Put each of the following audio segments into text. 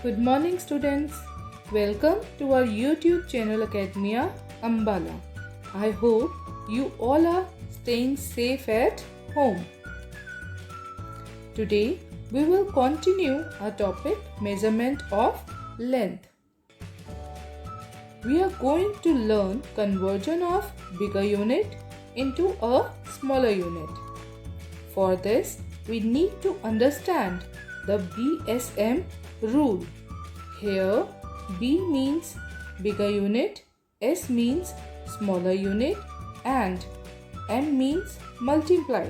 Good morning students. Welcome to our YouTube channel Academia Ambala. I hope you all are staying safe at home. Today we will continue our topic measurement of length. We are going to learn conversion of bigger unit into a smaller unit. For this we need to understand the BSM rule. Here B means bigger unit, S means smaller unit and M means multiply.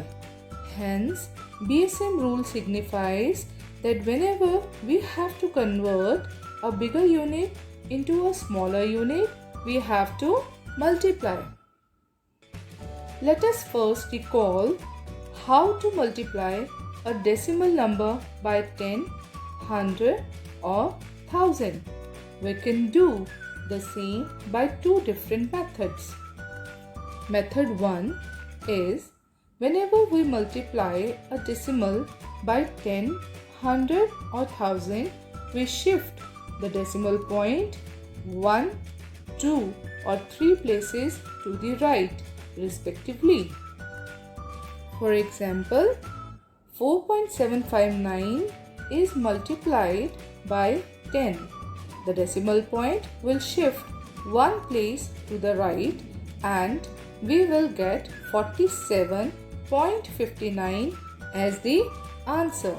Hence BSM rule signifies that whenever we have to convert a bigger unit into a smaller unit, we have to multiply. Let us first recall how to multiply a decimal number by 10, 100 or 1000. We can do the same by two different methods. Method 1 is whenever we multiply a decimal by 10, 100 or 1000, we shift the decimal point 1, 2 or 3 places to the right respectively. For example, 4.759 is multiplied by 10. The decimal point will shift one place to the right and we will get 47.59 as the answer.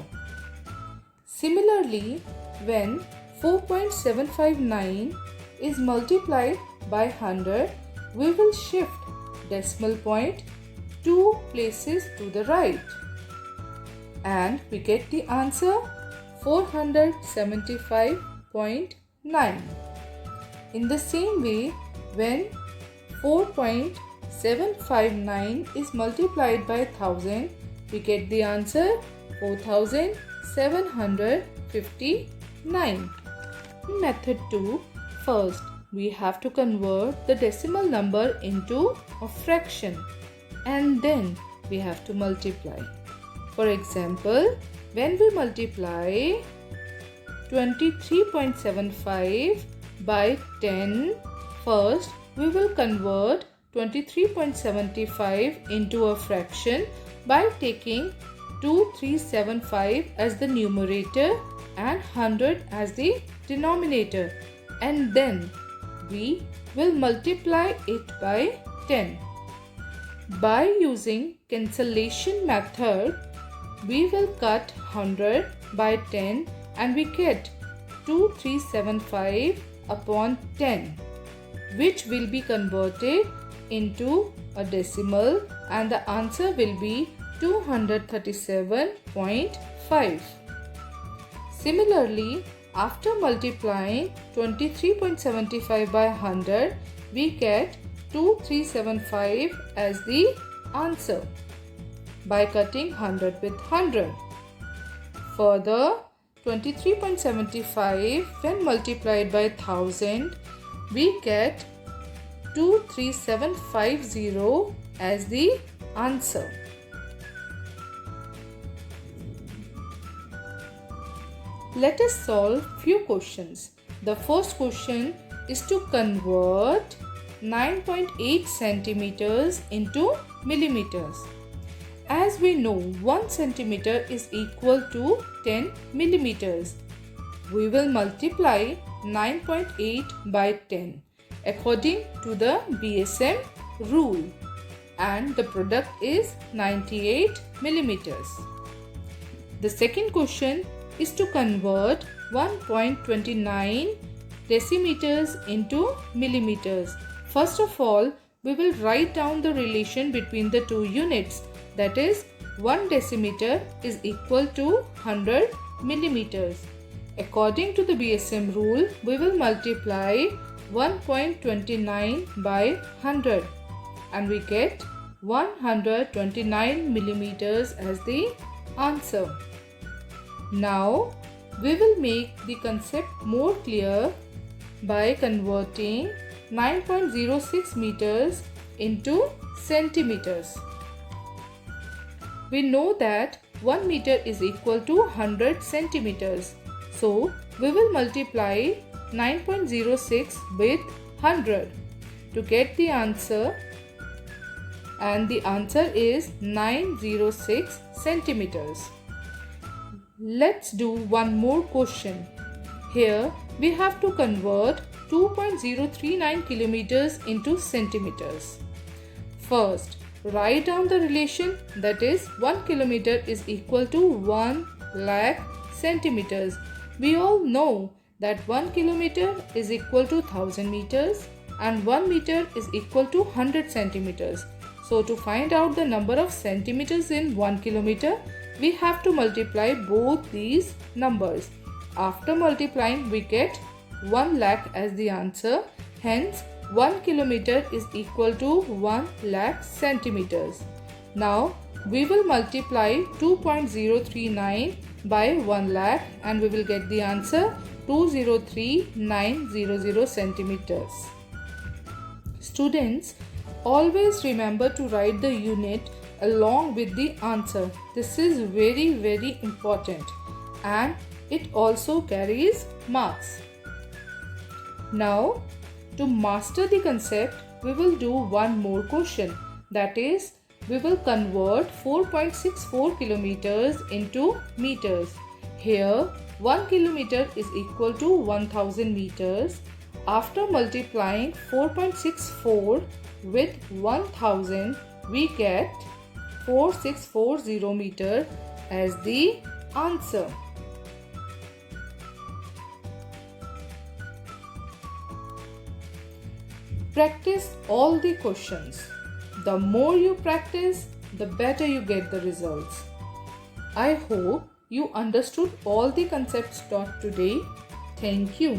Similarly, when 4.759 is multiplied by 100, we will shift decimal point 2 places to the right and we get the answer 475.9. In the same way, when 4.759 is multiplied by 1000, we get the answer 4759. In method 2, first we have to convert the decimal number into a fraction and then we have to multiply. For example, when we multiply 23.75 by 10, first we will convert 23.75 into a fraction by taking 2375 as the numerator and 100 as the denominator, and then we will multiply it by 10. By using cancellation method, we will cut 100 by 10 and we get 2375 upon 10, which will be converted into a decimal and the answer will be 237.5. Similarly, after multiplying 23.75 by 100, we get 2375 as the answer by cutting 100 with 100. Further, 23.75 when multiplied by 1000, we get 23750 as the answer. Let us solve few questions. The first question is to convert 9.8 centimeters into millimeters. As we know, 1 centimeter is equal to 10 millimeters. We will multiply 9.8 by 10 according to the BSM rule and the product is 98 millimeters. The second question is to convert 1.29 decimeters into millimeters. First of all, we will write down the relation between the two units. That is, 1 decimeter is equal to 100 millimeters. According to the BSM rule, we will multiply 1.29 by 100 and we get 129 millimeters as the answer. Now, we will make the concept more clear by converting 9.06 meters into centimeters. We know that 1 meter is equal to 100 centimeters. So we will multiply 9.06 with 100 to get the answer, and the answer is 906 centimeters. Let's do one more question. Here we have to convert 2.039 kilometers into centimeters. First, write down the relation, that is 1 kilometer is equal to 1 lakh centimeters. We all know that 1 kilometer is equal to 1000 meters and 1 meter is equal to 100 centimeters. So to find out the number of centimeters in 1 kilometer, we have to multiply both these numbers. After multiplying, we get 1 lakh as the answer. Hence, 1 kilometer is equal to 1 lakh centimeters. Now, we will multiply 2.039 by 1 lakh and we will get the answer 203,900 centimeters. Students, always remember to write the unit along with the answer. This is very important and it also carries marks. Now, to master the concept, we will do one more question. That is, we will convert 4.64 kilometers into meters. Here, 1 kilometer is equal to 1000 meters. After multiplying 4.64 with 1000, we get 4640 meter as the answer. Practice all the questions. The more you practice, the better you get the results. I hope you understood all the concepts taught today. Thank you.